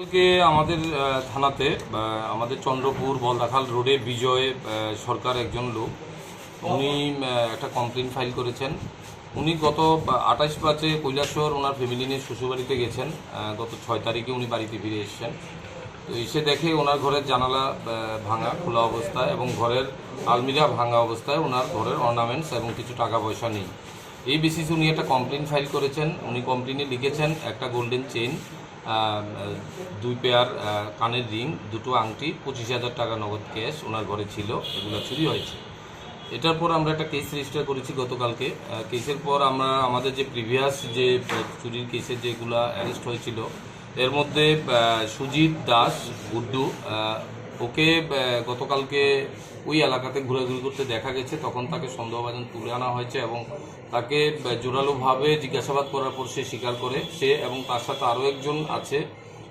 কালকে আমাদের থানাতে আমাদের চন্দ্রপুর বলদাখাল রোডে বিজয় সরকার একজন লোক উনি একটা কমপ্লেন ফাইল করেছেন। উনি গত 28 কৈলাসহর ওনার ফ্যামিলি নিয়ে শ্বশুরবাড়িতে গেছেন। গত 6 তারিখে উনি বাড়িতে ফিরে এসেছেন। তো এসে দেখে ওনার ঘরের জানালা ভাঙা খোলা অবস্থায় এবং ঘরের আলমিরা ভাঙা অবস্থায়, ওনার ঘরের অর্নামেন্টস এবং কিছু টাকা পয়সা নেই। এই বেসিসে উনি একটা কমপ্লেন ফাইল করেছেন। উনি কমপ্লেনে লিখেছেন একটা গোল্ডেন চেইন, 2 পেয়ার কানের রিং, 2টো আংটি, 25,000 টাকা নগদ ক্যাশ ওনার ঘরে ছিল, এগুলো চুরি হয়েছে। এটার পর আমরা একটা কেস রেজিস্টার করেছি গতকালকে। কেসের পর আমরা আমাদের যে প্রিভিয়াস যে চুরির কেসে যেগুলো অ্যারেস্ট হয়েছিল এর মধ্যে সুজিত দাস গুড্ডু, ওকে গতকালকে ওই এলাকাতে ঘোরাঘুরি করতে দেখা গেছে। তখন তাকে সন্দেহভাজন তুলে আনা হয়েছে এবং তাকে জোরালোভাবে জিজ্ঞাসাবাদ করার পর সে স্বীকার করে। সে এবং তার সাথে আরও একজন আছে,